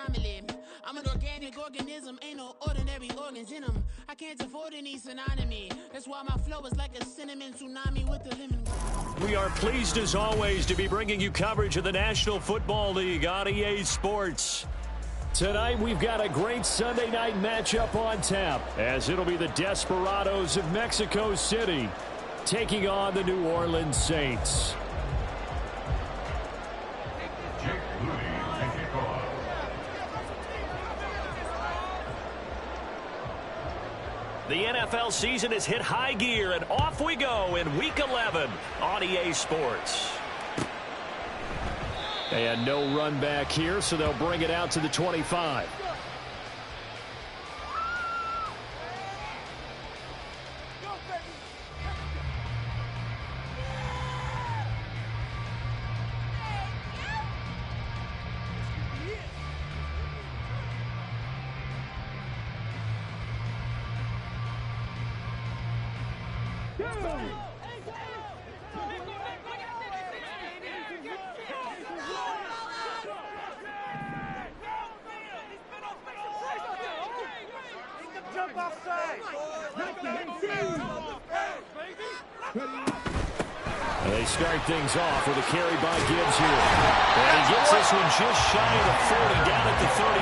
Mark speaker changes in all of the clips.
Speaker 1: anomaly. I'm an organic organism, ain't no ordinary organs in them. I can't afford any synonymy. That's why my flow is like a cinnamon tsunami with the lemon.
Speaker 2: We are pleased as always to be bringing you coverage of the National Football League on EA Sports. Tonight we've got a great Sunday night matchup on tap, as it'll be the Desperados of Mexico City taking on the New Orleans Saints. The NFL season has hit high gear, and off we go in Week 11 on EA Sports. And no run back here, so they'll bring it out to the 25. They start things off with a carry by Gibbs here. And he gets this one just shy of the 40, down at the 39.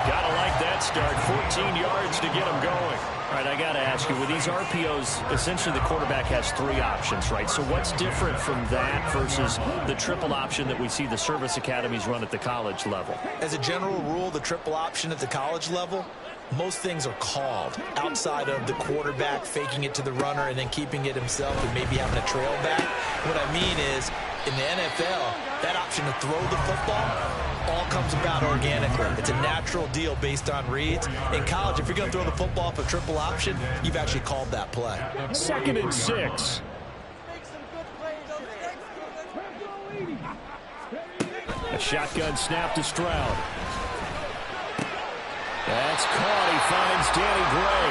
Speaker 2: Gotta like that start. 14 yards to get him going. All right, I got to ask you, with these RPOs, essentially the quarterback has three options, right? So what's different from that versus the triple option that we see the service academies run at the college level?
Speaker 3: As a general rule, the triple option at the college level, most things are called outside of the quarterback faking it to the runner and then keeping it himself and maybe having a trail back. What I mean is, in the NFL, that option to throw the football all comes about organically. It's a natural deal based on reads. In college, if you're going to throw the football off a triple option, you've actually called that play.
Speaker 2: 2nd and 6. A shotgun snap to Stroud. That's caught. He finds Danny Gray.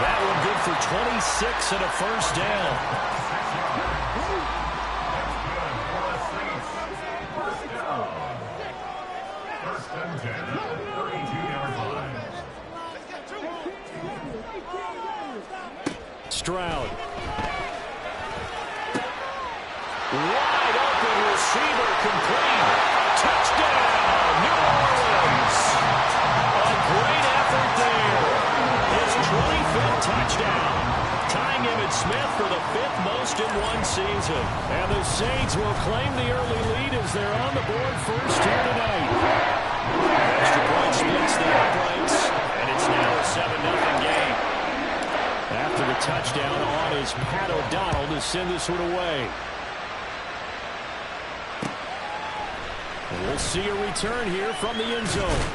Speaker 2: That one good for 26 and a first down. Stroud. Wide open receiver complete. Touchdown, New Orleans. A great effort there. His 25th touchdown. Tying Emmitt Smith for the 5th most in one season. And the Saints will claim the early lead as they're on the board first here tonight. Extra point splits the uprights, and it's now a 7-0 game. After the touchdown on is Pat O'Donnell to send this one away. And we'll see a return here from the end zone.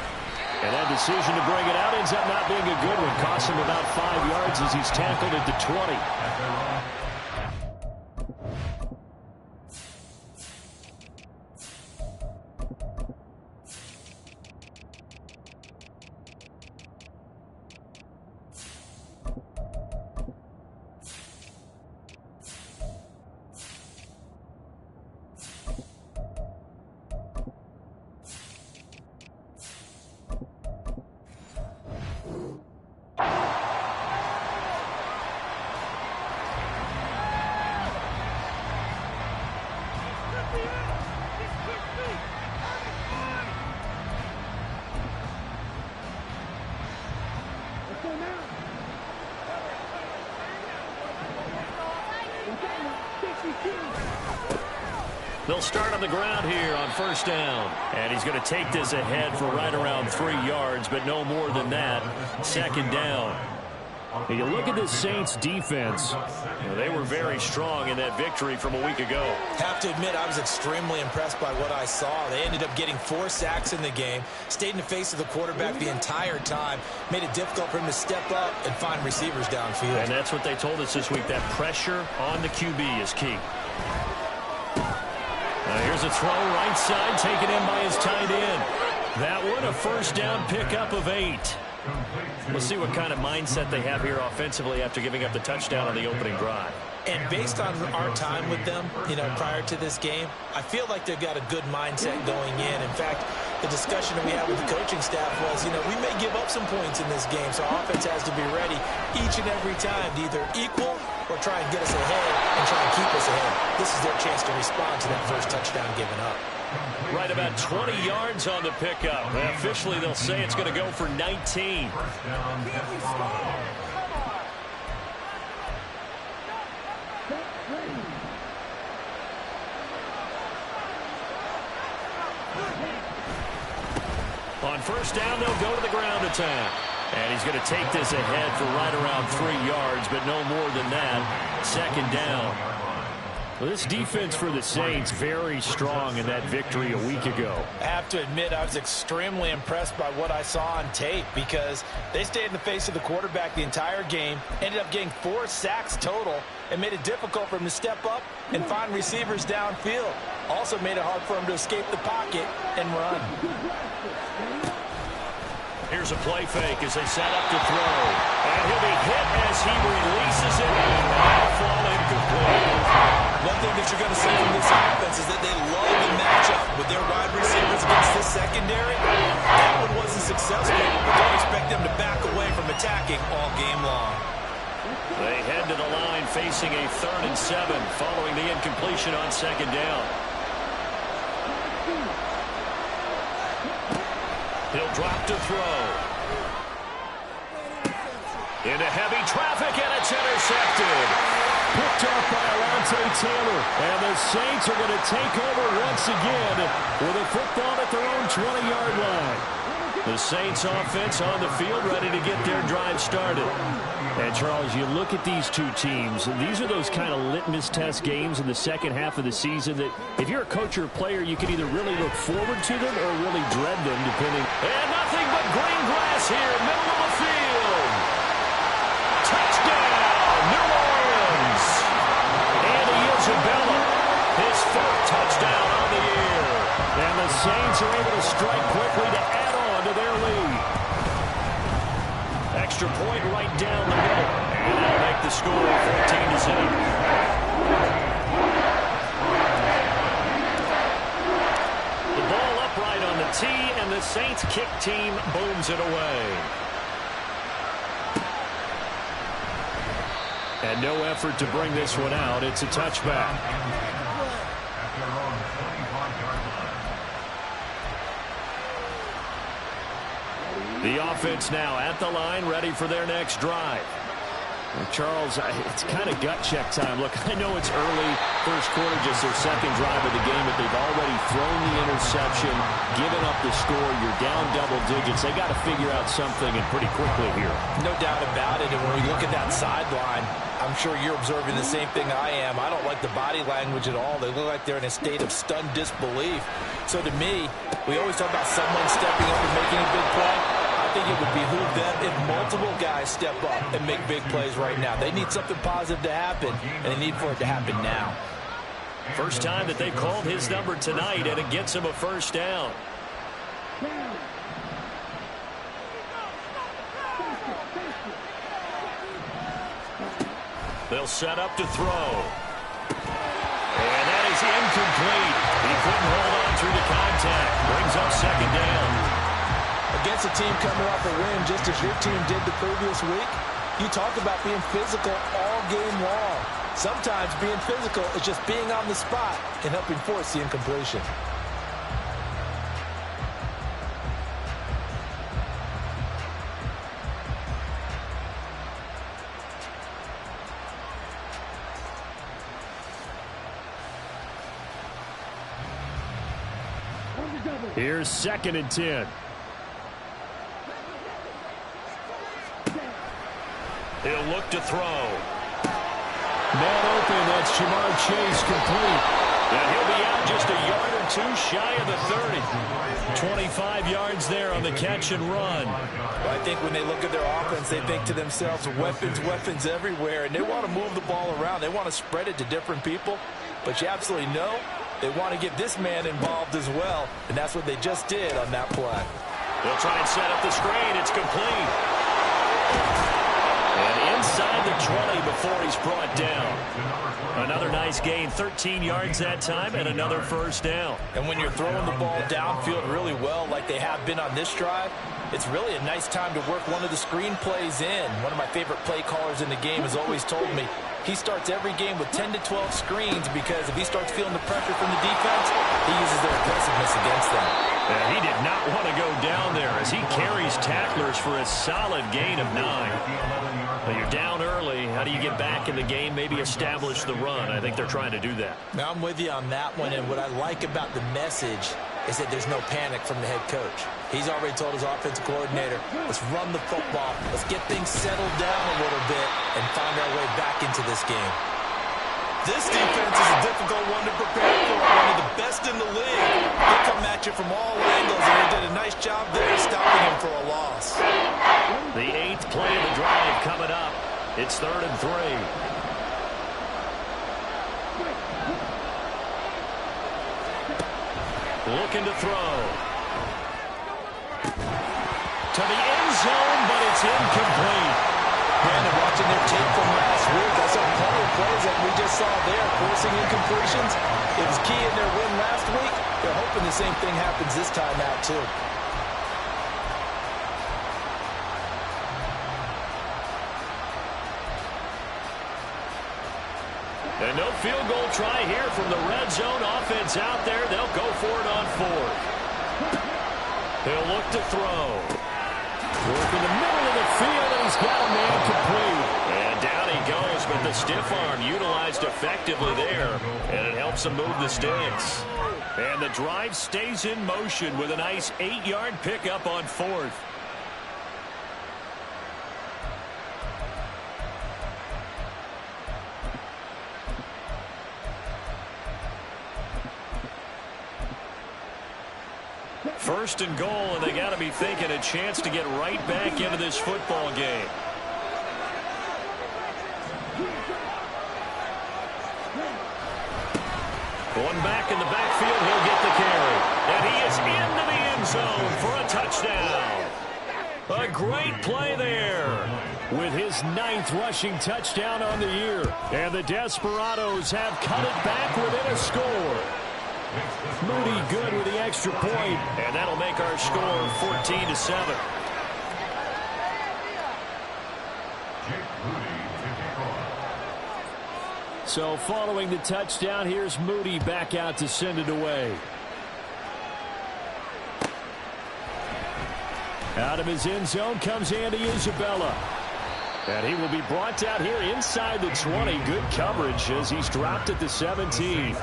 Speaker 2: And that decision to bring it out ends up not being a good one. Costs him about 5 yards as he's tackled at the 20. They'll start on the ground here on first down. And he's going to take this ahead for right around 3 yards, but no more than that. 2nd down. And you look at the Saints defense. They were very strong in that victory from a week ago.
Speaker 3: Have to admit, I was extremely impressed by what I saw. They ended up getting 4 sacks in the game, stayed in the face of the quarterback the entire time, made it difficult for him to step up and find receivers downfield.
Speaker 2: And that's what they told us this week. That pressure on the QB is key. Here's a throw right side, taken in by his tight end. That one, a first down pickup of 8. We'll see what kind of mindset they have here offensively after giving up the touchdown on the opening drive.
Speaker 3: And based on our time with them, prior to this game, I feel like they've got a good mindset going in. In fact, the discussion that we had with the coaching staff was, we may give up some points in this game, so our offense has to be ready each and every time to either equal or try and get us ahead and try and keep us ahead. This is their chance to respond to that first touchdown given up.
Speaker 2: Right about 20 yards on the pickup. Officially, they'll say it's going to go for 19. On first down, they'll go to the ground attack. And he's going to take this ahead for right around 3 yards, but no more than that. Second down. Well, this defense for the Saints very strong in that victory a week ago.
Speaker 3: I have to admit, I was extremely impressed by what I saw on tape because they stayed in the face of the quarterback the entire game, ended up getting 4 sacks total, and made it difficult for him to step up and find receivers downfield. Also made it hard for him to escape the pocket and run.
Speaker 2: Here's a play fake as they set up to throw. And he'll be hit as he releases it. And fall incomplete.
Speaker 3: One thing that you're going to see from this offense is that they love the matchup with their wide receivers against this secondary. That one wasn't successful, but don't expect them to back away from attacking all game long.
Speaker 2: They head to the line facing a 3rd and 7 following the incompletion on second down. He'll drop to throw. Into heavy traffic, and it's intercepted. Picked off by Alontae Taylor. And the Saints are going to take over once again with a football at their own 20-yard line. The Saints offense on the field ready to get their drive started. And, Charles, you look at these two teams, and these are those kind of litmus test games in the second half of the season that if you're a coach or a player, you can either really look forward to them or really dread them, depending. And nothing but green grass here, middle of the field. Touchdown, New Orleans. Andy Isabella, his 4th touchdown on the year. And the Saints are able to strike quickly to add on to their lead. Extra point right down the middle. And that'll make the score 14-7. The ball upright on the tee, and the Saints kick team booms it away. And no effort to bring this one out. It's a touchback. The offense now at the line, ready for their next drive. Well, Charles, it's kind of gut check time. Look, I know it's early, first quarter, just their second drive of the game, but they've already thrown the interception, given up the score. You're down double digits. They got to figure out something, and pretty quickly here.
Speaker 3: No doubt about it. And when we look at that sideline, I'm sure you're observing the same thing I am. I don't like the body language at all. They look like they're in a state of stunned disbelief. So to me, we always talk about someone stepping up and making a big play. I think it would behoove them if multiple guys step up and make big plays right now. They need something positive to happen, and they need for it to happen now.
Speaker 2: First time that they called his number tonight, and it gets him a first down. They'll set up to throw. And that is incomplete. He couldn't hold on through the contact. Brings up second down.
Speaker 3: Against a team coming off a win, just as your team did the previous week, you talk about being physical all game long. Sometimes being physical is just being on the spot and helping force the incompletion.
Speaker 2: Here's 2nd and 10. He'll look to throw. Man open, that's Jamar Chase complete. And he'll be out just a yard or 2 shy of the 30. 25 yards there on the catch and run.
Speaker 3: Well, I think when they look at their offense, they think to themselves, weapons, weapons everywhere, and they want to move the ball around. They want to spread it to different people, but you absolutely know they want to get this man involved as well, and that's what they just did on that play.
Speaker 2: They'll try and set up the screen. It's complete. And inside the 20 before he's brought down. Another nice gain, 13 yards that time, and another first down.
Speaker 3: And when you're throwing the ball downfield really well like they have been on this drive, it's really a nice time to work one of the screen plays in. One of my favorite play callers in the game has always told me he starts every game with 10 to 12 screens because if he starts feeling the pressure from the defense, he uses their aggressiveness against them.
Speaker 2: And he did not want to go down there as he carries tacklers for a solid gain of 9. But you're down early. How do you get back in the game, maybe establish the run? I think they're trying to do that.
Speaker 3: Now, I'm with you on that one, and what I like about the message is that there's no panic from the head coach. He's already told his offensive coordinator, let's run the football, let's get things settled down a little bit and find our way back into this game. This defense is a difficult one to prepare for, one of the best in the league. They come at you from all angles, and they did a nice job there stopping him for a loss.
Speaker 2: The 8th play of the drive coming up. It's 3rd and 3. Looking to throw. To the end zone, but it's incomplete.
Speaker 3: Brandon, watching their tape from last week, I saw plenty of plays that we just saw there, forcing incompletions. It was key in their win last week. They're hoping the same thing happens this time out, too.
Speaker 2: And no field goal try here from the red zone offense out there. They'll go for it on 4th. He'll look to throw. Work in the middle of the field, and he's got a man complete. And down he goes, but the stiff arm utilized effectively there, and it helps him move the sticks. And the drive stays in motion with a nice 8-yard pickup on 4th. First and goal, and they got to be thinking a chance to get right back into this football game. Going back in the backfield, he'll get the carry. And he is into the end zone for a touchdown. A great play there with his 9th rushing touchdown on the year. And the Desperados have cut it back within a score. Moody good with the extra point, and that'll make our score 14-7. So following the touchdown, here's Moody back out to send it away. Out of his end zone comes Andy Isabella. And he will be brought down here inside the 20. Good coverage as he's dropped at the 17.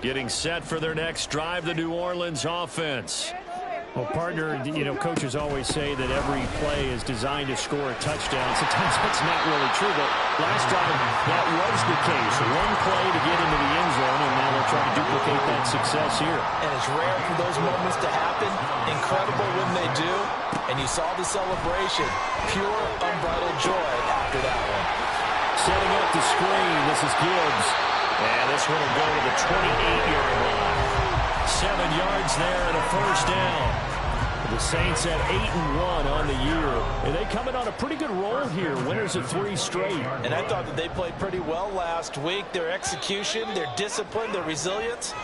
Speaker 2: Getting set for their next drive, the New Orleans offense.
Speaker 4: Well, partner, you know, coaches always say that every play is designed to score a touchdown. Sometimes that's not really true, but last drive, that was the case. One play to get into the end zone, and now they'll try to duplicate that success here.
Speaker 3: And it's rare for those moments to happen. Incredible when they do. And you saw the celebration. Pure, unbridled joy after that one.
Speaker 2: Setting up the screen, this is Gibbs. And this one will go to the 28-yard line. 7 yards there and a first down. The Saints at 8-1 on the year. And they come in on a pretty good roll here. Winners of 3 straight.
Speaker 3: And I thought that they played pretty well last week. Their execution, their discipline, their resilience,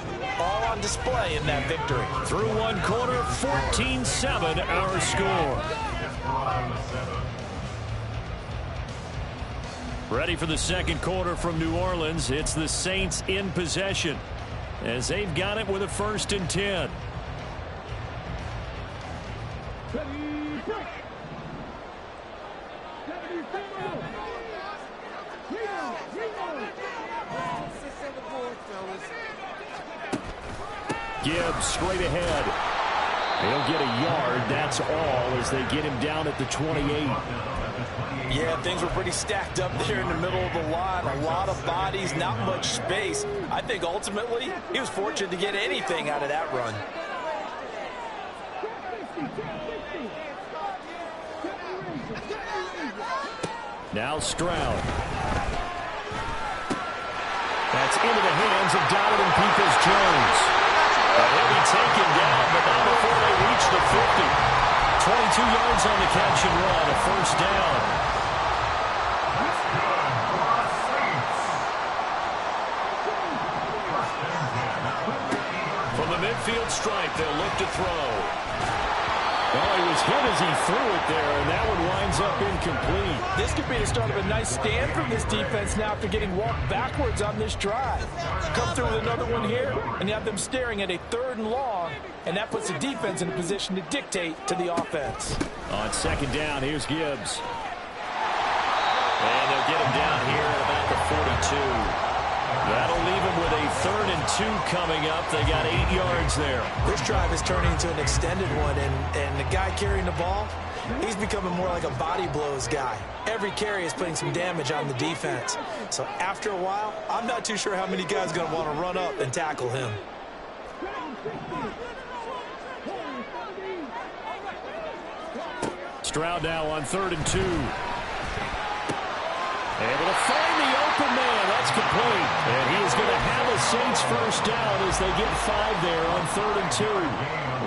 Speaker 3: all on display in that victory.
Speaker 2: Through one quarter, 14-7 our score. Ready for the second quarter from New Orleans. It's the Saints in possession as they've got it with a 1st and 10. Gibbs straight ahead. He'll get a yard. That's all as they get him down at the 28.
Speaker 3: Yeah, things were pretty stacked up there in the middle of the line. A lot of bodies, not much space. I think ultimately he was fortunate to get anything out of that run.
Speaker 2: Now Stroud. That's into the hands of Donovan Peoples-Jones. And he'll be taken down, but not before they 2 yards on the catch and run, a first down. From the midfield stripe, they'll look to throw.
Speaker 4: Well, he was hit as he threw it there, and that one winds up incomplete.
Speaker 5: This could be the start of a nice stand from this defense now after getting walked backwards on this drive. Come through with another one here, and you have them staring at a 3rd and long, and that puts the defense in a position to dictate to the offense.
Speaker 4: On 2nd down, here's Gibbs.
Speaker 2: And they'll get him down here at about the 42. That'll leave him with a 3rd and 2 coming up. They got 8 yards there.
Speaker 3: This drive is turning into an extended one, and the guy carrying the ball, he's becoming more like a body blows guy. Every carry is putting some damage on the defense. So after a while, I'm not too sure how many guys are going to want to run up and tackle him.
Speaker 4: Stroud now on 3rd and 2. Able to find the open man. That's complete. And he is going to have a Saints first down as they get 5 there on 3rd and 2.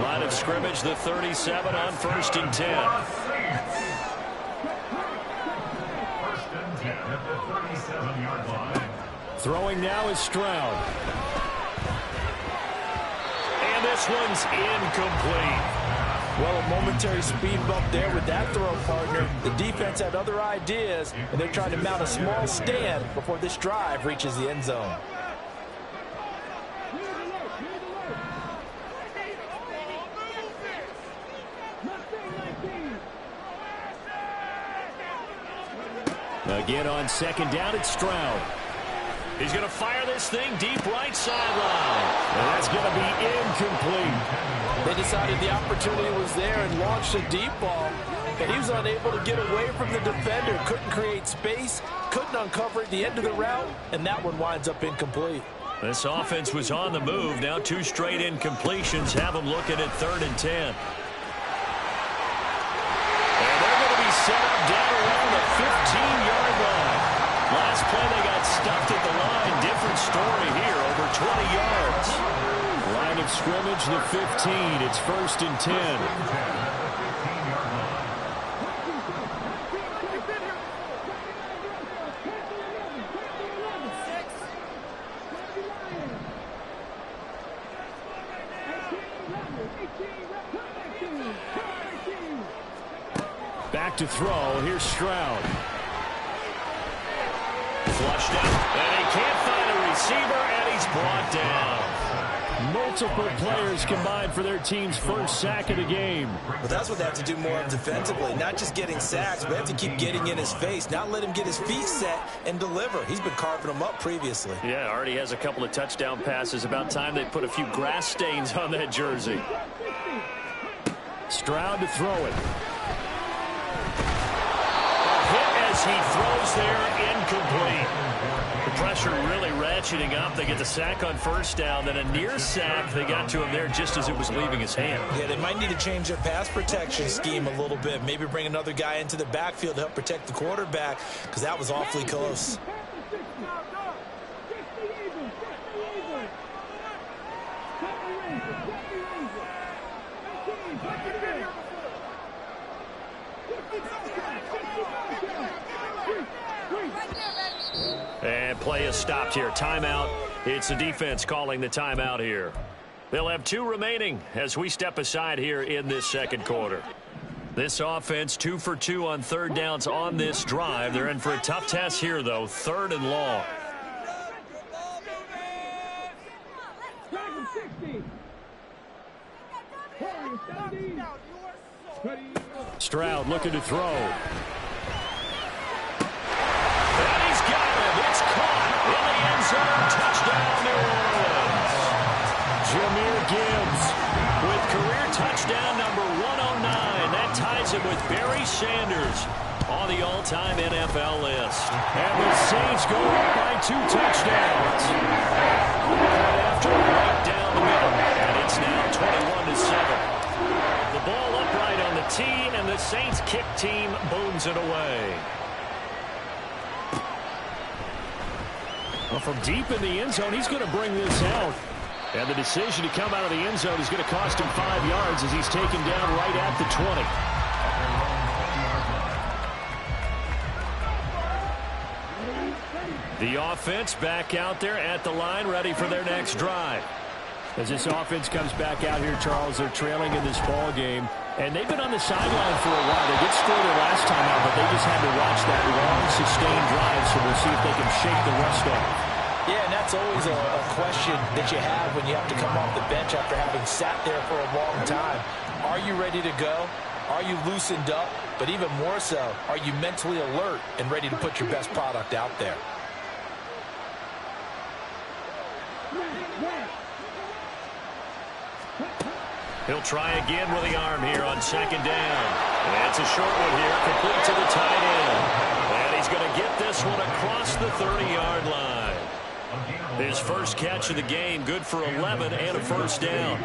Speaker 2: Line of scrimmage, the 37 on 1st and 10.
Speaker 6: 1st and 10 at the 37-yard line.
Speaker 4: Throwing now is Stroud.
Speaker 2: And this one's incomplete.
Speaker 5: Well, a momentary speed bump there with that throw, partner. The defense had other ideas, and they're trying to mount a small stand before this drive reaches the end zone.
Speaker 4: Again on 2nd down, it's Stroud.
Speaker 2: He's going to fire this thing deep right sideline.
Speaker 4: And that's going to be incomplete.
Speaker 5: They decided the opportunity was there and launched a deep ball, but he was unable to get away from the defender. Couldn't create space, couldn't uncover at the end of the route, and that one winds up incomplete.
Speaker 2: This offense was on the move. Now 2 straight incompletions have them looking at 3rd and 10. And they're going to be set up down around the 15-yard line. Last play they got stuffed at the line. Different story here, over 20 yards.
Speaker 4: Line of scrimmage, the 15. It's 1st and 10. Back to throw. Here's Stroud.
Speaker 2: Flushed out, and he can't find a receiver, and he's brought down.
Speaker 4: Multiple players combined for their team's first sack of the game.
Speaker 3: But that's what they have to do more of defensively. Not just getting sacks, but they have to keep getting in his face. Not let him get his feet set and deliver. He's been carving them up previously.
Speaker 2: Yeah, already has a couple of touchdown passes. About time they put a few grass stains on that jersey.
Speaker 4: Stroud to throw it.
Speaker 2: Hit as he throws there, incomplete. The pressure really ratcheting up. They get the sack on 1st down, then a near sack. They got to him there just as it was leaving his hand.
Speaker 3: Yeah, they might need to change their pass protection scheme a little bit. Maybe bring another guy into the backfield to help protect the quarterback, because that was awfully close.
Speaker 2: And play is stopped here. Timeout. It's the defense calling the timeout here. They'll have 2 remaining as we step aside here in this 2nd quarter. This offense 2 for 2 on 3rd downs on this drive. They're in for a tough test here, though. 3rd and long.
Speaker 4: Stroud looking to throw.
Speaker 2: And he's got him. It's caught in the end zone. Touchdown, New Orleans.
Speaker 4: Jahmyr Gibbs
Speaker 2: with career touchdown number 109. That ties him with Barry Sanders on the all-time NFL list.
Speaker 4: And the Saints go up by 2 touchdowns.
Speaker 2: Right after right down the middle. And it's now 21-7. The ball upright on the tee, and the Saints kick team booms it away.
Speaker 4: Well, from deep in the end zone, he's going to bring this out. And the decision to come out of the end zone is going to cost him 5 yards as he's taken down right at the 20. The offense back out there at the line, ready for their next drive. As this offense comes back out here, Charles, they're trailing in this ball game. And they've been on the sideline for a while. They did score their last time out, but they just had to watch that long, sustained drive, so we'll see if they can shake the rust off.
Speaker 3: Yeah, and that's always a question that you have when you have to come off the bench after having sat there for a long time. Are you ready to go? Are you loosened up? But even more so, are you mentally alert and ready to put your best product out there?
Speaker 4: He'll try again with the arm here on second down. And it's a short one here, complete to the tight end. And he's going to get this one across the 30-yard line. His first catch of the game, good for 11 and a first down.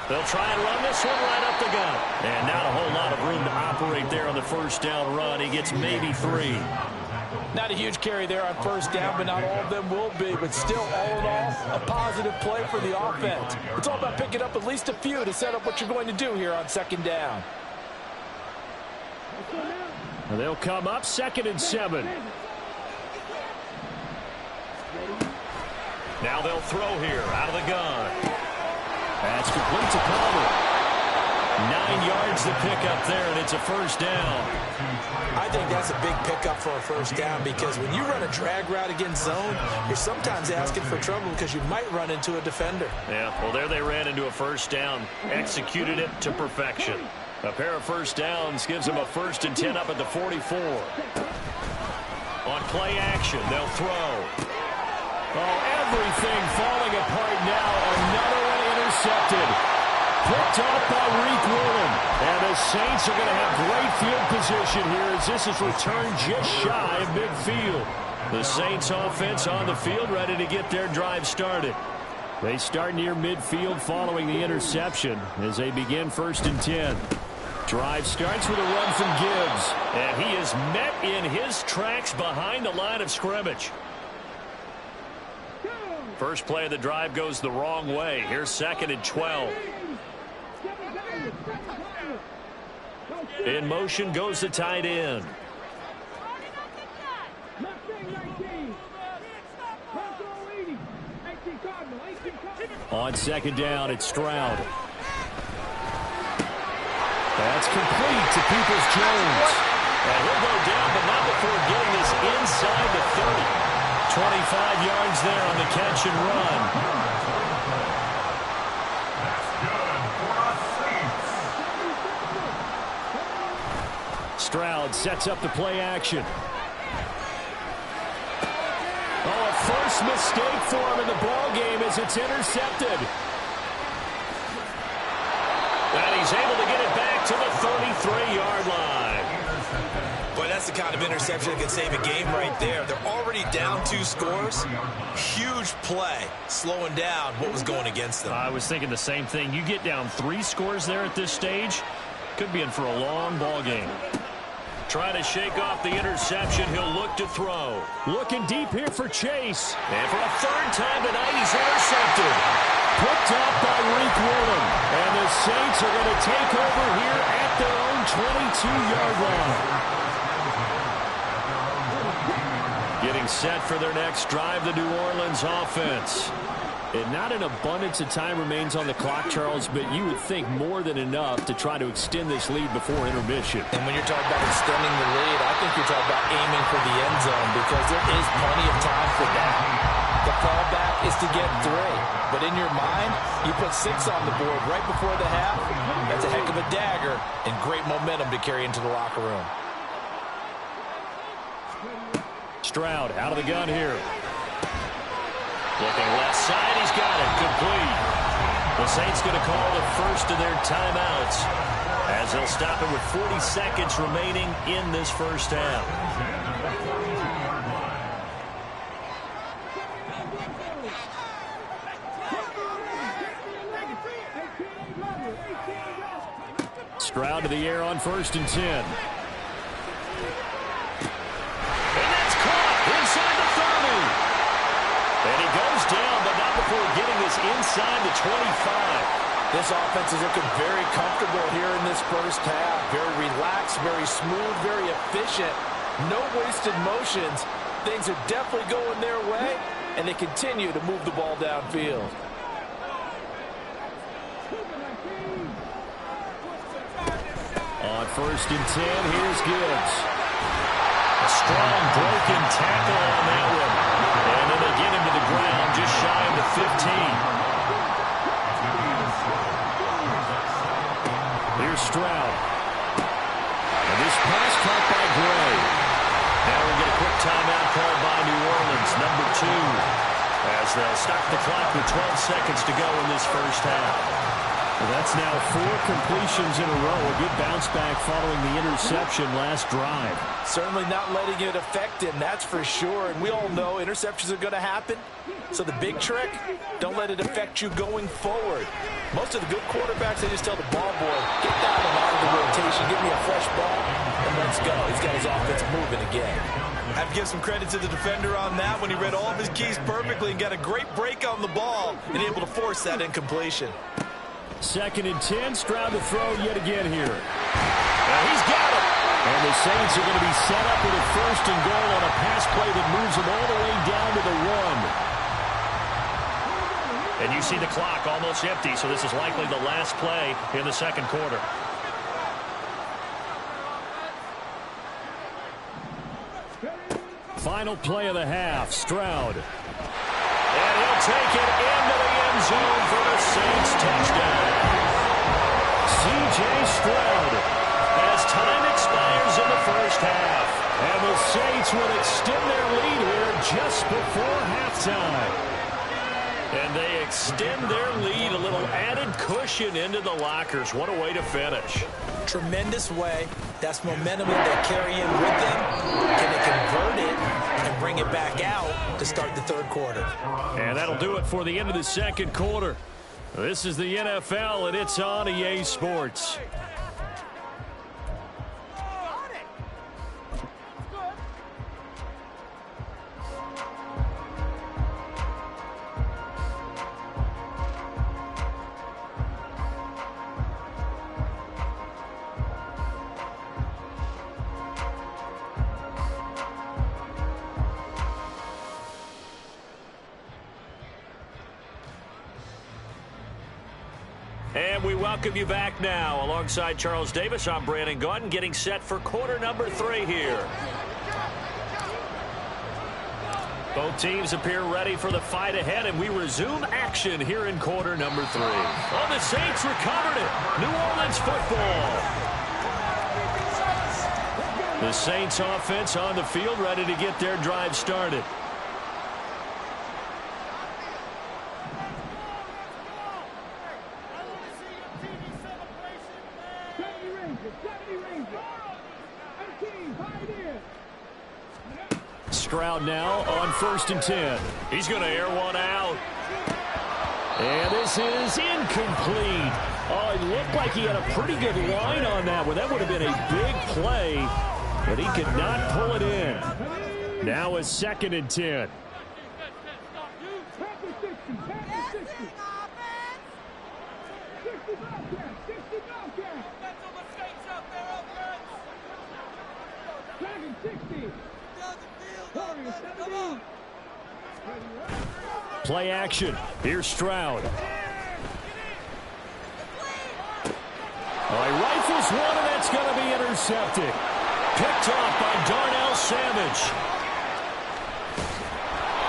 Speaker 4: They'll try and run this one right up the gut. And not a whole lot of room to operate there on the first down run. He gets maybe 3.
Speaker 5: Not a huge carry there on first down, but not all of them will be. But still, all in all, a positive play for the offense. It's all about picking up at least a few to set up what you're going to do here on second down.
Speaker 4: They'll come up 2nd and 7. Now they'll throw here out of the gun. That's complete to Palmer. 9 yards to pick up there, and it's a first down.
Speaker 3: I think that's a big pickup for a first down because when you run a drag route against zone, you're sometimes asking for trouble because you might run into a defender.
Speaker 4: Yeah, well, there they ran into a first down, executed it to perfection. A pair of first downs gives them a 1st and 10 up at the 44. On play action, they'll throw. Oh, everything falling apart now. Another one intercepted. Picked off by Reek Woolen. And the Saints are going to have great field position here as this is returned just shy of midfield. The Saints offense on the field ready to get their drive started. They start near midfield following the interception as they begin 1st and 10. Drive starts with a run from Gibbs. And he is met in his tracks behind the line of scrimmage. First play of the drive goes the wrong way. Here's 2nd and 12. In motion goes the tight end. On 2nd down, it's Stroud. That's complete to Peoples-Jones. And he'll go down, but not before getting this inside the 30. 25 yards there on the catch and run. Stroud sets up the play action. Oh, a first mistake for him in the ball game as it's intercepted. And he's able to get it back to the 33-yard line.
Speaker 3: Boy, that's the kind of interception that can save a game right there. They're already down 2 scores. Huge play, slowing down what was going against them.
Speaker 4: I was thinking the same thing. You get down 3 scores there at this stage, could be in for a long ball game. Trying to shake off the interception. He'll look to throw. Looking deep here for Chase. And for a 3rd time tonight, he's intercepted. Picked up by Reek Woolen. And the Saints are going to take over here at their own 22-yard line. Getting set for their next drive, the New Orleans offense. And not an abundance of time remains on the clock, Charles, but you would think more than enough to try to extend this lead before intermission.
Speaker 3: And when you're talking about extending the lead, I think you're talking about aiming for the end zone because there is plenty of time for that. The fallback is to get 3. But in your mind, you put 6 on the board right before the half. That's a heck of a dagger and great momentum to carry into the locker room.
Speaker 4: Stroud out of the gun here. Looking left side, he's got it, complete. The Saints going to call the first of their timeouts as they'll stop it with 40 seconds remaining in this first half. Stroud to the air on 1st and 10. And that's caught inside the 30. And he goes down, but not before getting this inside the 25.
Speaker 5: This offense is looking very comfortable here in this first half. Very relaxed, very smooth, very efficient. No wasted motions. Things are definitely going their way, and they continue to move the ball downfield.
Speaker 4: On 1st and 10, here's Gibbs. A strong broken tackle on that one. And then they get him to the ground just shy of the 15. Here's Stroud. And this pass caught by Gray. Now we'll get a quick timeout called by New Orleans, number 2. As they'll stop the clock with 12 seconds to go in this first half. Well, that's now 4 completions in a row. A good bounce back following the interception last drive.
Speaker 5: Certainly not letting it affect him, that's for sure. And we all know interceptions are going to happen. So the big trick, don't let it affect you going forward. Most of the good quarterbacks, they just tell the ball boy, get down and out of the rotation, give me a fresh ball, and let's go. He's got his offense moving again.
Speaker 3: I have to give some credit to the defender on that when he read all of his keys perfectly and got a great break on the ball and able to force that incompletion.
Speaker 4: 2nd and 10, Stroud to throw yet again here. Now he's got it. And the Saints are going to be set up with a 1st and goal on a pass play that moves them all the way down to the 1.
Speaker 2: And you see the clock almost empty, so this is likely the last play in the second quarter.
Speaker 4: Final play of the half, Stroud. And he'll take it into the end zone for the Saints touchdown. C.J. Stroud, as time expires in the first half. And the Saints will extend their lead here just before halftime.
Speaker 2: And they extend their lead, a little added cushion into the lockers. What a way to finish.
Speaker 3: Tremendous way. That's momentum that they carry in with them. Can they convert it and bring it back out to start the third quarter?
Speaker 4: And that'll do it for the end of the second quarter. This is the NFL, and it's on EA Sports.
Speaker 2: And we welcome you back now. Alongside Charles Davis, I'm Brandon Gaudin, getting set for quarter number 3 here. Both teams appear ready for the fight ahead, and we resume action here in quarter number 3. Oh, the Saints recovered it. New Orleans football.
Speaker 4: The Saints offense on the field, ready to get their drive started. Stroud now on 1st and 10.
Speaker 2: He's going to air one out.
Speaker 4: And this is incomplete. Oh, it looked like he had a pretty good line on that one. That would have been a big play, but he could not pull it in. Now a 2nd and 10. Play action. Here's Stroud. Oh, he rifles one, and that's going to be intercepted. Picked off by Darnell Savage.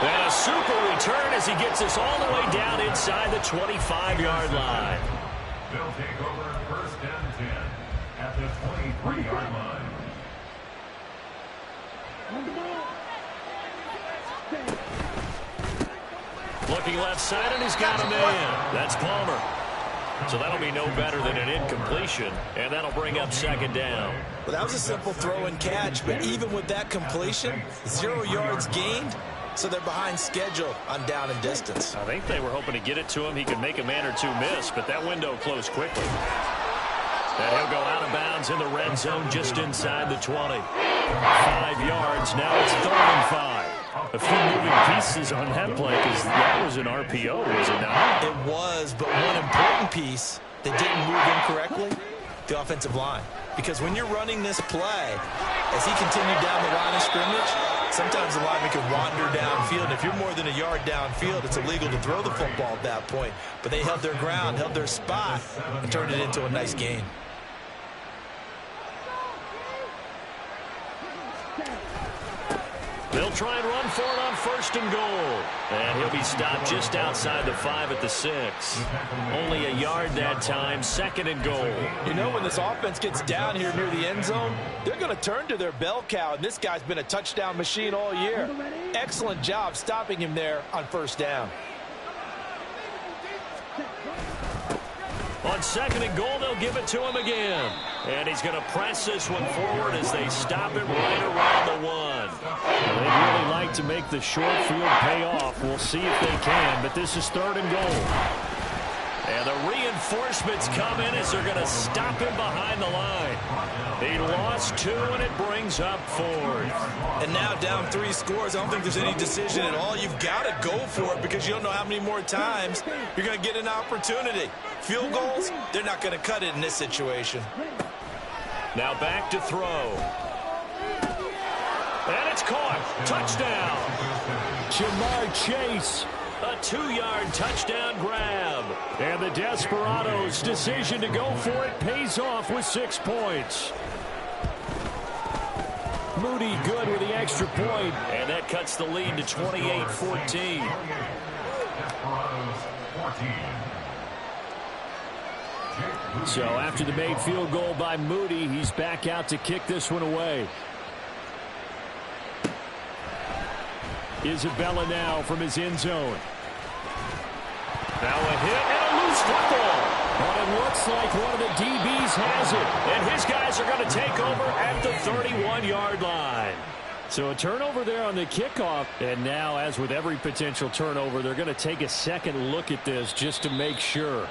Speaker 2: And a super return as he gets us all the way down inside the 25-yard line.
Speaker 6: They'll take over 1st and 10 at the 23-yard line.
Speaker 2: Looking left side, and he's got a man. That's Palmer. So that'll be no better than an incompletion, and that'll bring up 2nd down.
Speaker 3: Well, that was a simple throw and catch, but even with that completion, 0 yards gained, so they're behind schedule on down and distance.
Speaker 2: I think they were hoping to get it to him. He could make a man or two miss, but that window closed quickly. And he'll go out of bounds in the red zone just inside the 20. 5 yards. Now it's 3rd and 5.
Speaker 4: A few moving pieces on that play because that was an RPO, was it not?
Speaker 3: It was, but one important piece that didn't move incorrectly, the offensive line. Because when you're running this play, as he continued down the line of scrimmage, sometimes the lineman can wander downfield. And if you're more than a yard downfield, it's illegal to throw the football at that point. But they held their ground, held their spot, and turned it into a nice gain.
Speaker 4: They'll try and run for it on 1st and goal. And he'll be stopped just outside the 5 at the 6. Only a yard that time, 2nd and goal.
Speaker 5: You know, when this offense gets down here near the end zone, they're going to turn to their bell cow, and this guy's been a touchdown machine all year. Excellent job stopping him there on 1st down.
Speaker 4: On 2nd and goal, they'll give it to him again. And he's going to press this one forward as they stop it right around the 1. They'd really like to make the short field pay off. We'll see if they can, but this is 3rd and goal. And the reinforcements come in as they're going to stop him behind the line. He lost 2, and it brings up 4th.
Speaker 3: And now down 3 scores. I don't think there's any decision at all. You've got to go for it because you don't know how many more times you're going to get an opportunity. Field goals, they're not going to cut it in this situation.
Speaker 4: Now back to throw. And it's caught. Touchdown. Jamar Chase. A 2-yard touchdown grab. And the Desperados' decision to go for it pays off with 6 points. Moody good with the extra point. And that cuts the lead to 28-14. So after the made field goal by Moody, he's back out to kick this one away. Isabella now from his end zone. Now a hit and a loose football. But it looks like one of the DBs has it. And his guys are going to take over at the 31-yard line. So a turnover there on the kickoff. And now, as with every potential turnover, they're going to take a second look at this just to make sure.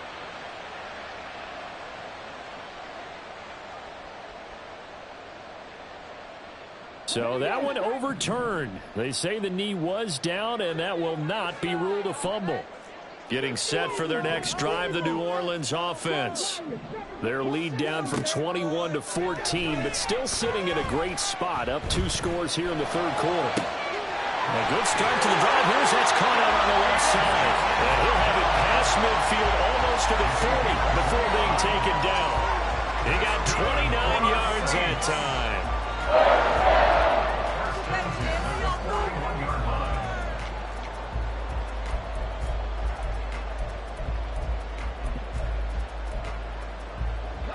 Speaker 4: So that one overturned. They say the knee was down, and that will not be ruled a fumble. Getting set for their next drive, the New Orleans offense. Their lead down from 21 to 14, but still sitting in a great spot, up 2 scores here in the 3rd quarter. A good start to the drive. Here's that's caught out on the left side. And he'll have it past midfield almost to the 40 before being taken down. He got 29 yards that time.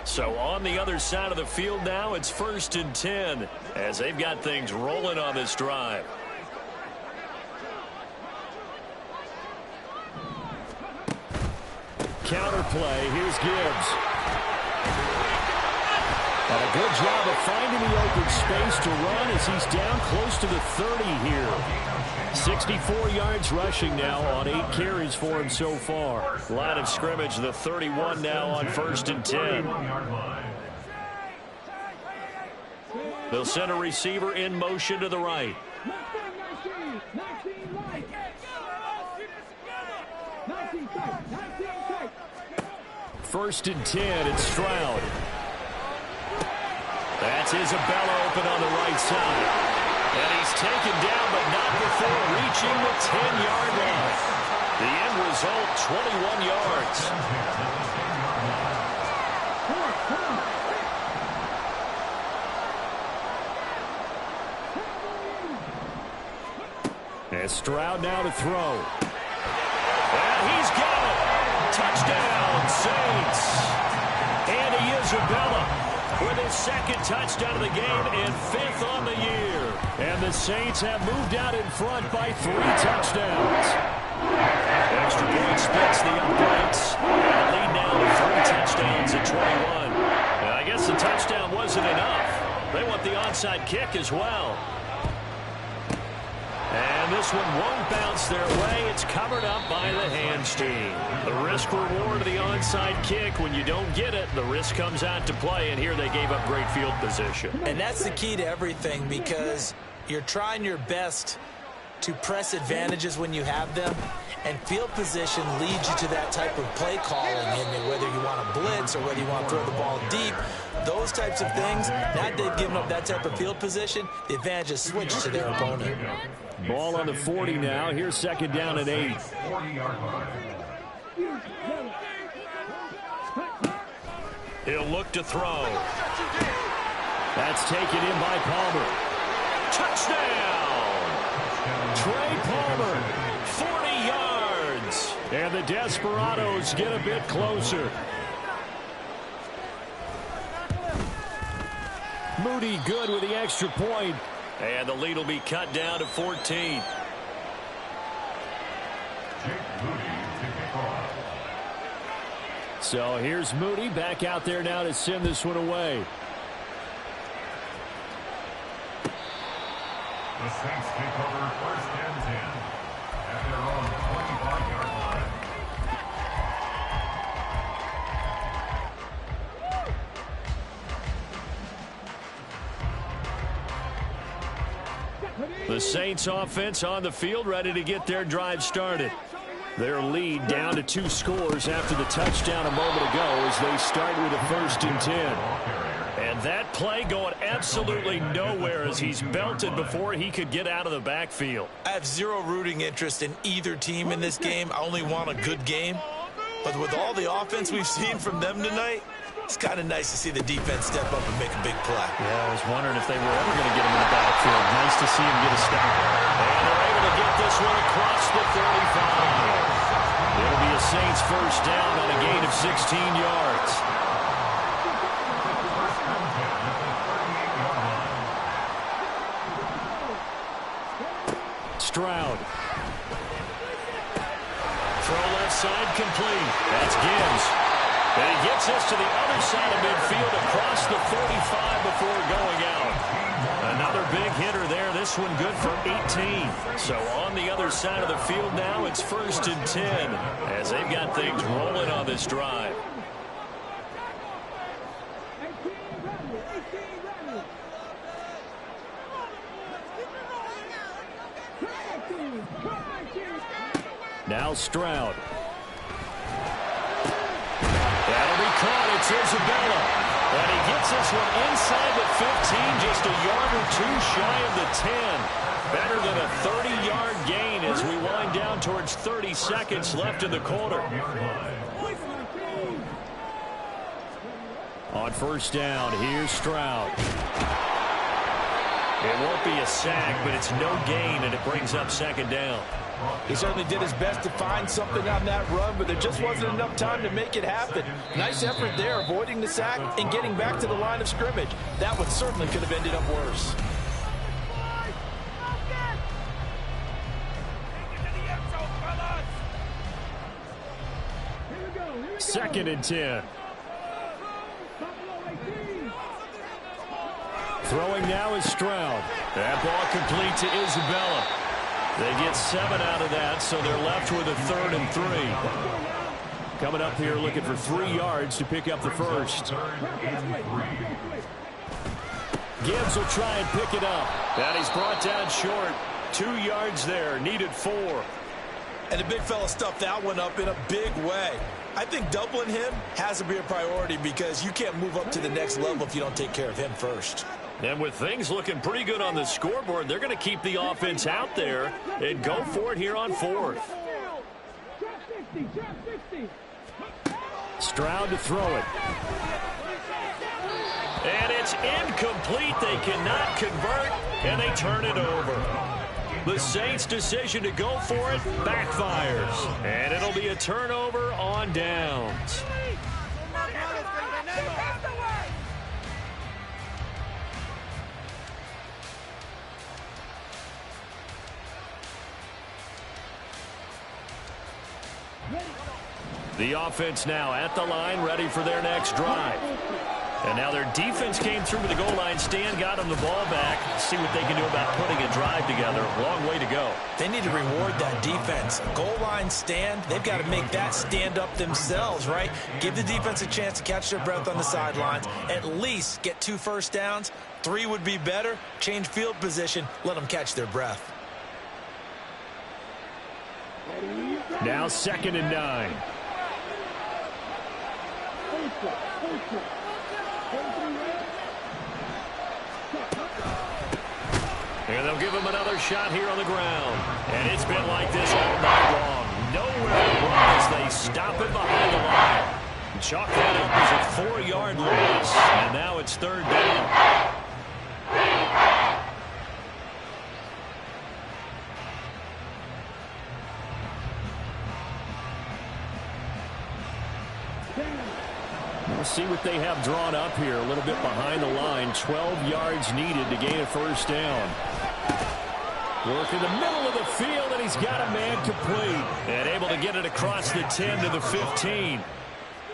Speaker 4: So on the other side of the field now, it's 1st and 10 as they've got things rolling on this drive. Counter play. Here's Gibbs. And a good job of finding the open space to run as he's down close to the 30 here. 64 yards rushing now on 8 carries for him so far. Line of scrimmage, the 31 now on 1st and 10. They'll send a receiver in motion to the right. First and 10, it's Stroud. That's Isabella open on the right side. And he's taken down, but not before reaching the 10-yard line. The end result, 21 yards. And Stroud now to throw. And he's got it. Touchdown, Saints. Andy Isabella with his 2nd touchdown of the game and 5th on the year. And the Saints have moved out in front by 3 touchdowns. Extra point splits the uprights. And lead now to 3 touchdowns at 21. And I guess the touchdown wasn't enough. They want the onside kick as well. And this one won't bounce their way. It's covered up by the hands team. The risk reward of the onside kick. When you don't get it, the risk comes out to play. And here they gave up great field position.
Speaker 3: And that's the key to everything because you're trying your best to press advantages when you have them, and field position leads you to that type of play calling, and whether you want to blitz or whether you want to throw the ball deep, those types of things. Now that they've given up that type of field position, the advantage is switched to their opponent.
Speaker 4: Ball on the 40 now. Here's second down and 8.
Speaker 6: 40-yard line.
Speaker 2: He'll look to throw.
Speaker 4: That's taken in by Palmer.
Speaker 2: Touchdown! Trey Palmer, 40 yards.
Speaker 4: And the Desperados get a bit closer. Moody good with the extra point.
Speaker 2: And the lead will be cut down to 14.
Speaker 6: Jake Moody to kick off.
Speaker 4: So here's Moody back out there now to send this one away.
Speaker 6: The Saints take over first and 10 at their own 25-yard line.
Speaker 4: The Saints offense on the field, ready to get their drive started. Their lead down to 2 scores after the touchdown a moment ago as they start with a 1st and 10.
Speaker 2: And that play going absolutely nowhere as he's belted before he could get out of the backfield.
Speaker 3: I have zero rooting interest in either team in this game. I only want a good game. But with all the offense we've seen from them tonight, it's kind of nice to see the defense step up and make a big play.
Speaker 2: Yeah, I was wondering if they were ever going to get him in the backfield. Nice to see him get a stop. And they're able to get this one across the 35.
Speaker 4: It'll be a Saints first down on a gain of 16 yards. Stroud.
Speaker 2: Throw left side complete. That's Gibbs. And he gets us to the other side of midfield across the 45 before going out. Another big hitter there. This one good for 18. So on the other side of the field now, it's 1st and 10 as they've got things rolling on this drive.
Speaker 4: Now Stroud.
Speaker 2: That'll be caught. It's Isabella. And he gets this one inside the 15, just a yard or 2 shy of the 10. Better than a 30-yard gain as we wind down towards 30 seconds left in the quarter.
Speaker 4: On first down, here's Stroud.
Speaker 2: It won't be a sack, but it's no gain, and it brings up second down.
Speaker 5: He certainly did his best to find something on that run, but there just wasn't enough time to make it happen. Nice effort there, avoiding the sack and getting back to the line of scrimmage. That one certainly could have ended up worse.
Speaker 4: Second and 10. Throwing now is Stroud.
Speaker 2: That ball complete to Isabella. They get 7 out of that, so they're left with a 3rd and 3.
Speaker 4: Coming up here looking for 3 yards to pick up the first. Gibbs will try and pick it up.
Speaker 2: And he's brought down short. 2 yards there, needed 4.
Speaker 3: And the big fella stuffed that one up in a big way. I think doubling him has to be a priority because you can't move up to the next level if you don't take care of him first.
Speaker 2: And with things looking pretty good on the scoreboard, they're going to keep the offense out there and go for it here on 4th.
Speaker 4: Stroud to throw it.
Speaker 2: And it's incomplete. They cannot convert, and they turn it over. The Saints' decision to go for it backfires, and it'll be a turnover on downs. The offense now at the line, ready for their next drive. And now their defense came through with the goal line stand, got them the ball back. See what they can do about putting a drive together. Long way to go.
Speaker 3: They need to reward that defense. Goal line stand, they've got to make that stand up themselves, right? Give the defense a chance to catch their breath on the sidelines. At least get 2 first downs. 3 would be better. Change field position. Let them catch their breath.
Speaker 4: Now 2nd and 9. And they'll give him another shot here on the ground. And it's been like this all night long. Nowhere to run as they stop it behind the line. Chalk that up as a 4-yard loss. And now it's 3rd down. We'll see what they have drawn up here. A little bit behind the line. 12 yards needed to gain a 1st down. Work in the middle of the field, and he's got a man complete. And able to get it across the 10 to the 15.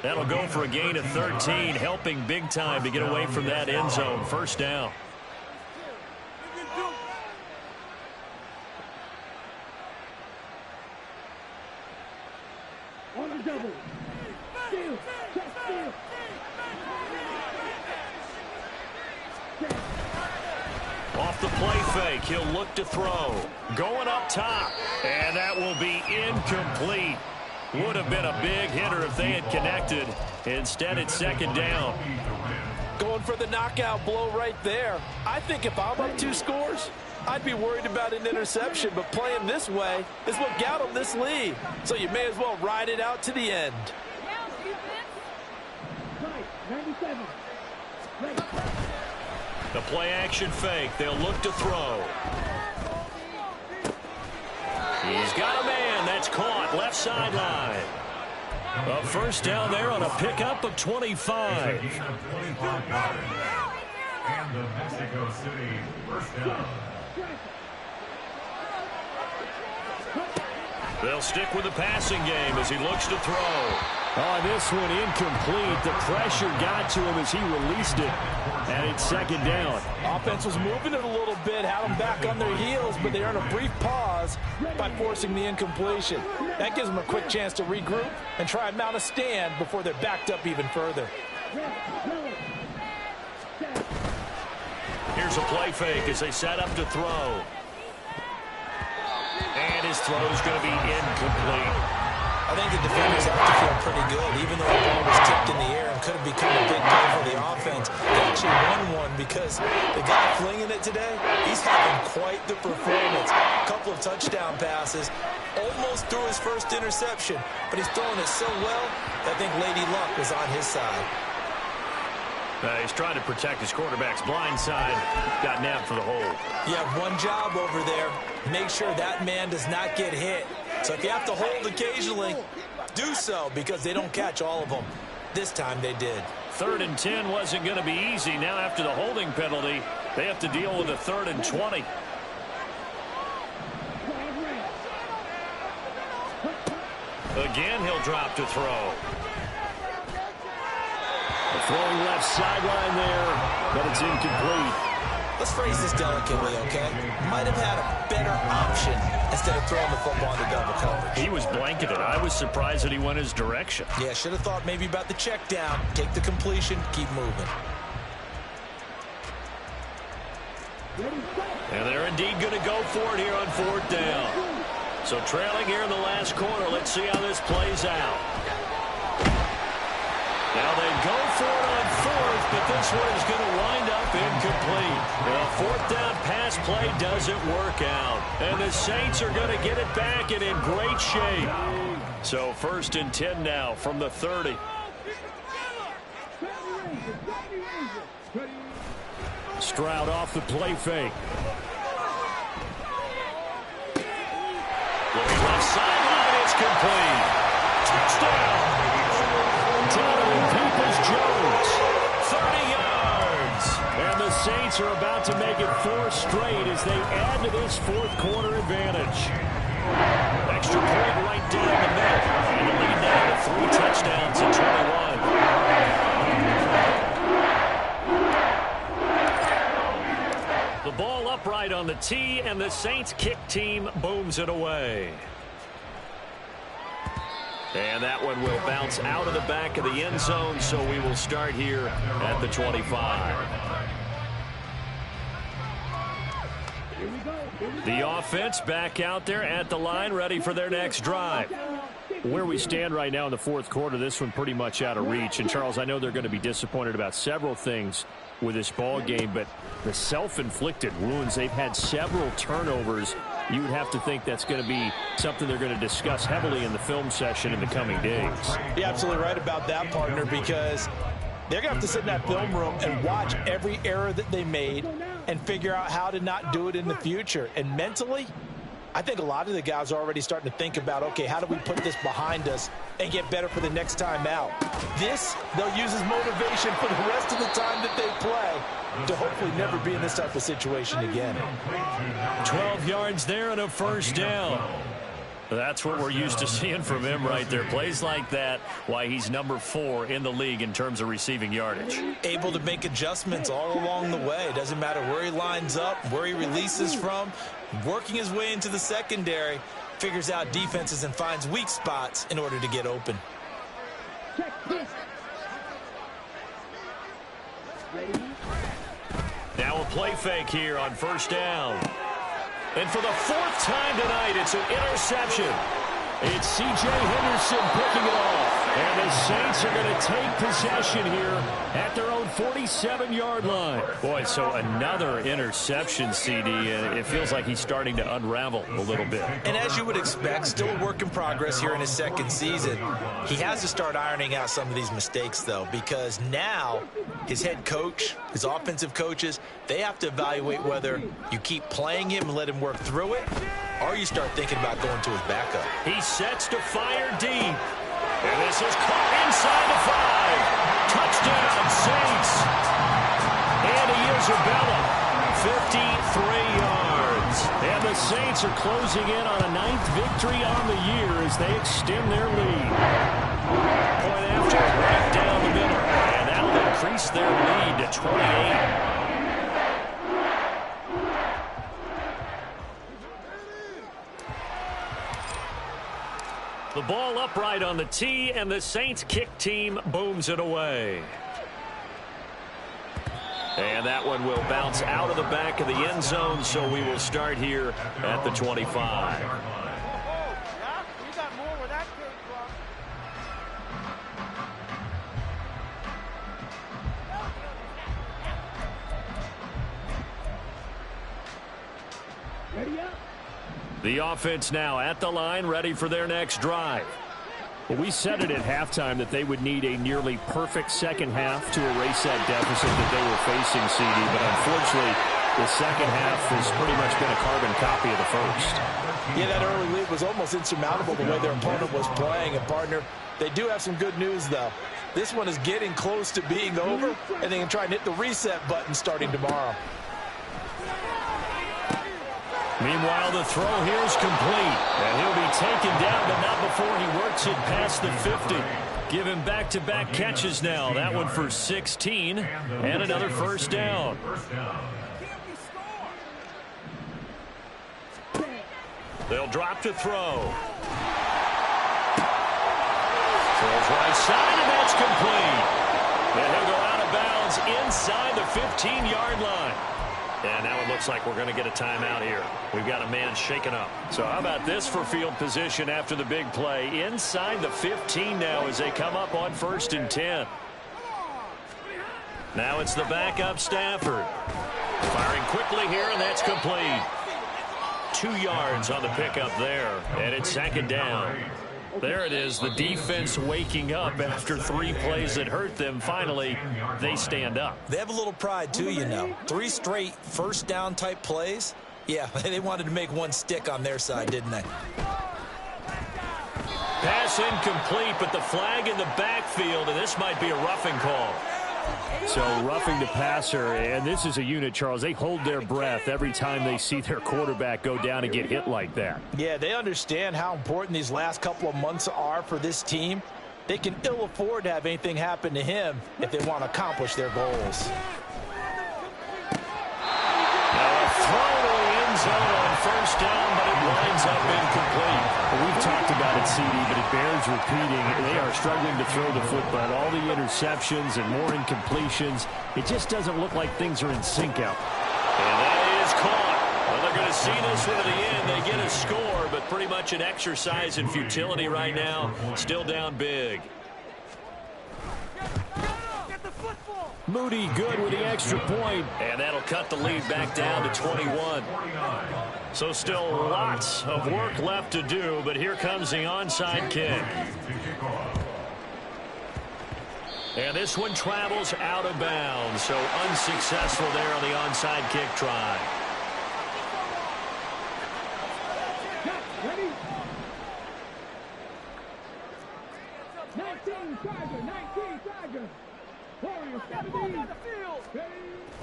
Speaker 4: That'll go for a gain of 13, helping big time to get away from that end zone. 1st down. Off the play fake, he'll look to throw. Going up top, and that will be incomplete. Would have been a big hitter if they had connected. Instead, it's 2nd down.
Speaker 5: Going for the knockout blow right there. I think if I'm up 2 scores, I'd be worried about an interception, but playing this way is what got them this lead. So you may as well ride it out to the end.
Speaker 4: The play action fake. They'll look to throw. He's got a man. That's caught. Left sideline. A 1st down there on a pickup of 25.
Speaker 6: And the Mexico City 1st down.
Speaker 4: They'll stick with the passing game as he looks to throw. On this one, incomplete. The pressure got to him as he released it. And it's 2nd down.
Speaker 5: Offense was moving it a little bit, had them back on their heels, but they earned a brief pause by forcing the incompletion. That gives them a quick chance to regroup and try and mount a stand before they're backed up even further.
Speaker 4: Here's a play fake as they set up to throw. And his throw is going to be incomplete.
Speaker 3: I think the defenders have to feel pretty good, even though the ball was tipped in the air and could have become a big play for the offense. They actually won one because the guy flinging it today, he's having quite the performance. A couple of touchdown passes, almost threw his 1st interception, but he's throwing it so well that I think Lady Luck was on his side.
Speaker 4: He's trying to protect his quarterback's blind side. Got nabbed for the hold.
Speaker 3: You have one job over there. Make sure that man does not get hit. So if you have to hold occasionally, do so because they don't catch all of them. This time they did.
Speaker 4: 3rd and 10 wasn't going to be easy. Now after the holding penalty, they have to deal with a 3rd and 20. Again, he'll drop to throw. Throwing left sideline there, but it's incomplete.
Speaker 3: Let's phrase this delicately, okay? Might have had a better option instead of throwing the football into double coverage.
Speaker 4: He was blanketed. I was surprised that he went his direction.
Speaker 3: Yeah, should have thought maybe about the check down, take the completion, keep moving.
Speaker 4: And they're indeed going to go for it here on 4th down. So trailing here in the last quarter. Let's see how this plays out. Now they go for it on 4th, but this one is going to wind up incomplete. The 4th down pass play doesn't work out. And the Saints are going to get it back and in great shape. So 1st and 10 now from the 30. Stroud off the play fake. Looking left sideline, it's complete. Touchdown. Donovan Peoples-Jones, 30 yards. And the Saints are about to make it 4 straight as they add to this 4th quarter advantage. Extra point right down the middle. And the lead now to 3 touchdowns at 21. The ball upright on the tee, and the Saints kick team booms it away. And that one will bounce out of the back of the end zone, so we will start here at the 25. The offense back out there at the line, ready for their next drive. Where we stand right now in the fourth quarter, this one pretty much out of reach. And, Charles, I know they're going to be disappointed about several things with this ball game, but the self-inflicted wounds, they've had several turnovers. You would have to think that's going to be something they're going to discuss heavily in the film session in the coming days.
Speaker 5: You're absolutely right about that, partner, because they're going to have to sit in that film room and watch every error that they made and figure out how to not do it in the future. And mentally, I think a lot of the guys are already starting to think about, okay, how do we put this behind us and get better for the next time out? This, they'll use as motivation for the rest of the time that they play to hopefully never be in this type of situation again.
Speaker 4: 12 yards there and a first down. That's what we're used to seeing from him right there. Plays like that, why he's number 4 in the league in terms of receiving yardage.
Speaker 3: Able to make adjustments all along the way. Doesn't matter where he lines up, where he releases from. Working his way into the secondary, figures out defenses and finds weak spots in order to get open.
Speaker 4: Now a play fake here on first down. And for the 4th time tonight, it's an interception. It's C.J. Henderson picking it off. And the Saints are going to take possession here at their own 47-yard line. Boy, so another interception, CD. It feels like he's starting to unravel a little bit.
Speaker 3: And as you would expect, still a work in progress here in his second season. He has to start ironing out some of these mistakes, though, because now his head coach, his offensive coaches, they have to evaluate whether you keep playing him and let him work through it, or you start thinking about going to his backup.
Speaker 4: He sets to fire deep. And this is caught inside the 5. Touchdown, Saints. And Isabella, 53 yards. And the Saints are closing in on a 9th victory on the year as they extend their lead. Point after, right down the middle. And that'll increase their lead to 28. The ball upright on the tee, and the Saints kick team booms it away. And that one will bounce out of the back of the end zone, so we will start here at the 25. The offense now at the line, ready for their next drive. Well, we said it at halftime that they would need a nearly perfect second half to erase that deficit that they were facing, CD. But unfortunately, the second half has pretty much been a carbon copy of the first.
Speaker 5: Yeah, that early lead was almost insurmountable the way their opponent was playing. And, partner, they do have some good news, though. This one is getting close to being over, and they can try and hit the reset button starting tomorrow.
Speaker 4: Meanwhile, the throw here is complete. And he'll be taken down, but not before he works it past the 50. Give him back-to-back catches now. That one for 16 and another first down. They'll drop to throw. Throws right side, and that's complete. And he'll go out of bounds inside the 15-yard line. And now it looks like we're going to get a timeout here. We've got a man shaken up. So how about this for field position after the big play? Inside the 15 now as they come up on 1st and 10. Now it's the backup Stafford. Firing quickly here, and that's complete. 2 yards on the pickup there, and it's 2nd down. There it is, the defense waking up after 3 plays that hurt them. Finally, they stand up.
Speaker 3: They have a little pride, too, you know. 3 straight first down type plays. Yeah, they wanted to make one stick on their side, didn't they?
Speaker 4: Pass incomplete, but the flag in the backfield, and this might be a roughing call. So roughing the passer, and this is a unit, Charles. They hold their breath every time they see their quarterback go down and get hit like that.
Speaker 5: Yeah, they understand how important these last couple of months are for this team. They can ill afford to have anything happen to him if they want to accomplish their goals.
Speaker 4: Now a throw to the end zone on 1st down, but it winds up incomplete. Well, we've talked about it, CD, but it bears repeating. They are struggling to throw the football. All the interceptions and more incompletions. It just doesn't look like things are in sync out. And that is caught. Well, they're going to
Speaker 2: to see this one to the end. They get a score, but pretty much an exercise in futility right now. Still down big.
Speaker 4: Moody good with the extra point.
Speaker 2: And that'll cut the lead back down to 21. So still lots of work left to do, but here comes the onside kick. And this one travels out of bounds, so unsuccessful there on the onside kick try.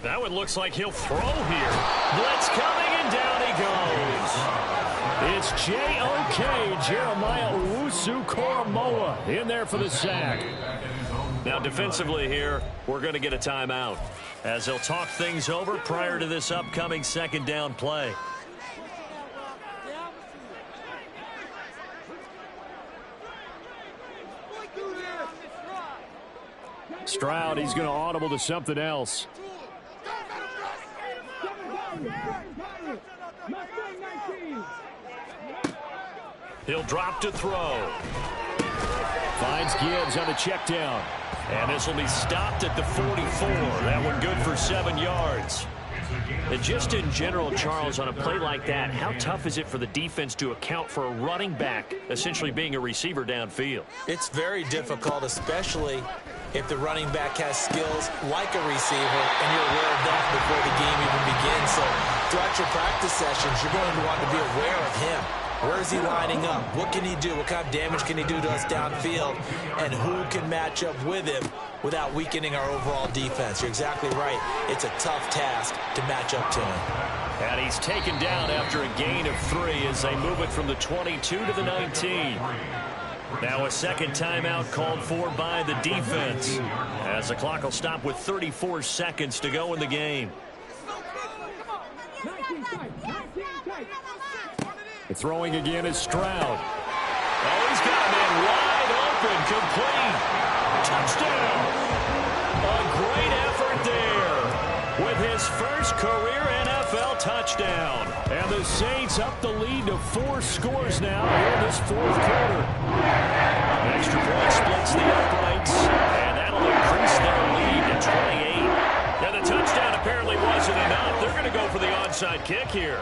Speaker 2: That one looks like he'll throw here. Blitz coming, and down he goes.
Speaker 4: It's J.O.K. Jeremiah Owusu-Koramoah in there for the sack.
Speaker 2: Now defensively here, we're going to get a timeout as they'll talk things over prior to this upcoming second down play.
Speaker 4: Stroud, he's going to audible to something else.
Speaker 2: He'll drop to throw.
Speaker 4: Finds Gibbs on the check down.
Speaker 2: And this will be stopped at the 44. That one good for 7 yards. And just in general, Charles, on a play like that, how tough is it for the defense to account for a running back essentially being a receiver downfield?
Speaker 3: It's very difficult, especially if the running back has skills like a receiver and you're aware of that before the game even begins. So throughout your practice sessions, you're going to want to be aware of him. Where is he lining up? What can he do? What kind of damage can he do to us downfield? And who can match up with him without weakening our overall defense? You're exactly right. It's a tough task to match up to him.
Speaker 2: And he's taken down after a gain of 3 as they move it from the 22 to the 19. Now a second timeout called for by the defense as the clock will stop with 34 seconds to go in the game.
Speaker 4: Throwing again is Stroud.
Speaker 2: Oh, he's got a man wide open, complete. Touchdown. A great effort there with his first career NFL touchdown.
Speaker 4: And the Saints up the lead to 4 scores now in this fourth quarter.
Speaker 2: An extra point splits the uprights, and that'll increase their lead to 28. Now the touchdown apparently wasn't enough. They're going to go for the onside kick here.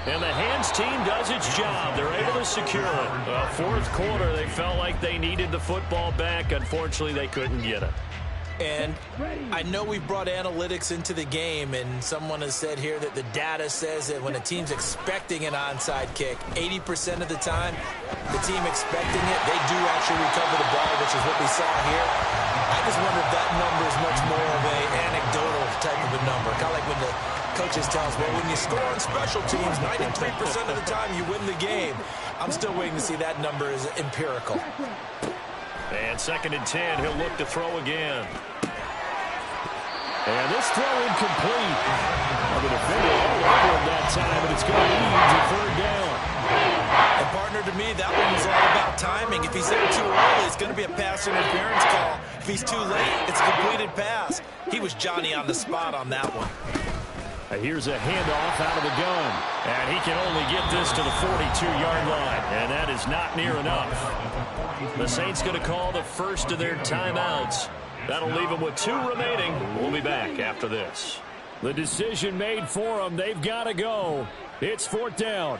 Speaker 2: And the hands team does its job. They're able to secure it. Fourth quarter, they felt like they needed the football back. Unfortunately, they couldn't get it.
Speaker 3: And I know we've brought analytics into the game, and someone has said here that the data says that when a team's expecting an onside kick, 80% of the time, the team expecting it, they do actually recover the ball, which is what we saw here. I just wonder if that number is much more of an anecdotal type of a number. Kind of like when the coaches tell us, well, when you score on special teams, 93% of the time you win the game. I'm still waiting to see that number is empirical.
Speaker 2: And 2nd and 10, he'll look to throw again.
Speaker 4: And this throw incomplete. The defender all over him that time, and it's going to lead to 3rd down.
Speaker 3: And partner, to me, that one was all about timing. If he's there too early, it's going to be a pass interference call. If he's too late, it's a completed pass. He was Johnny on the spot on that one.
Speaker 4: Here's a handoff out of the gun.
Speaker 2: And he can only get this to the 42-yard line. And that is not near enough. The Saints going to call the first of their timeouts. That'll leave them with 2 remaining. We'll be back after this.
Speaker 4: The decision made for them. They've got to go. It's 4th down.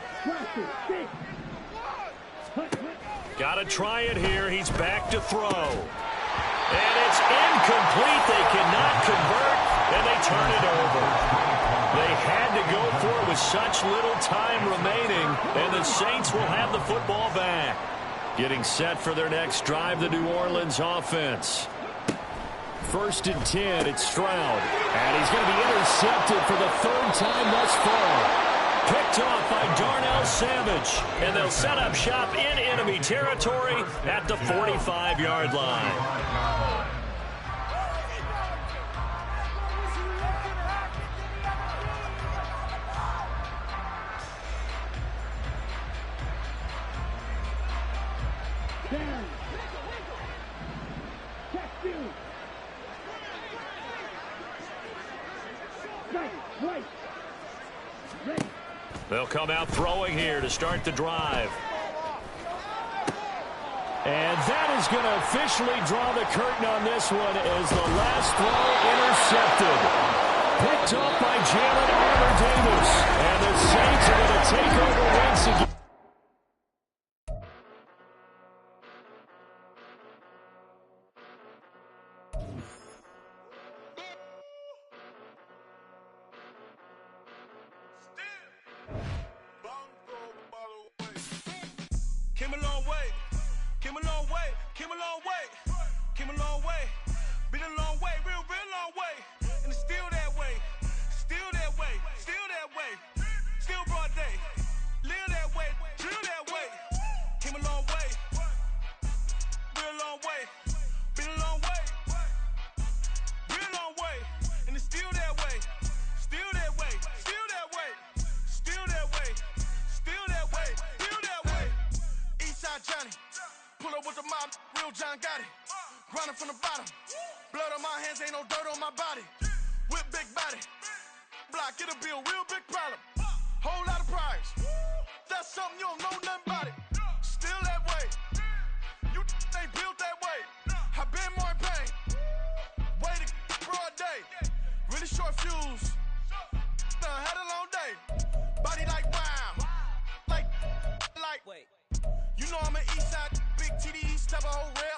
Speaker 2: Got to try it here. He's back to throw. And it's incomplete. They cannot convert, and they turn it over. They had to go for it with such little time remaining, and the Saints will have the football back. Getting set for their next drive, the New Orleans offense.
Speaker 4: 1st and 10, it's Stroud. And he's going to be intercepted for the 3rd time thus far.
Speaker 2: Picked off by Darnell Savage, and they'll set up shop in enemy territory at the 45-yard line. They'll come out throwing here to start the drive.
Speaker 4: And that is going to officially draw the curtain on this one as the last throw intercepted. Picked up by Jalen Armour-Davis. And the Saints are going to take over once again.
Speaker 7: Came a long way, came a long way, came a long way, came a long way, been a long way, real long way, and it's still that way, still that way, still that way, still broad day, live that way, drill that way, came a long way, real long way, been a long way, real long way, and it's still that way, still that way, still that way, still that way, still that way, still that way. Eastside Johnny, pull up with the mob, real John Gotti. Grinding from the bottom, blood on my hands, ain't no dirt on my body. With big body, block, get a bill, real big problem. Whole lot of prize, that's something you don't know nothing about it. Still that way, you ain't built that way. I been more in pain, way to broad day. Really short fuse, had a long day. Body like wow, like. You know I'm an Eastside, big TDE, step a whole rail.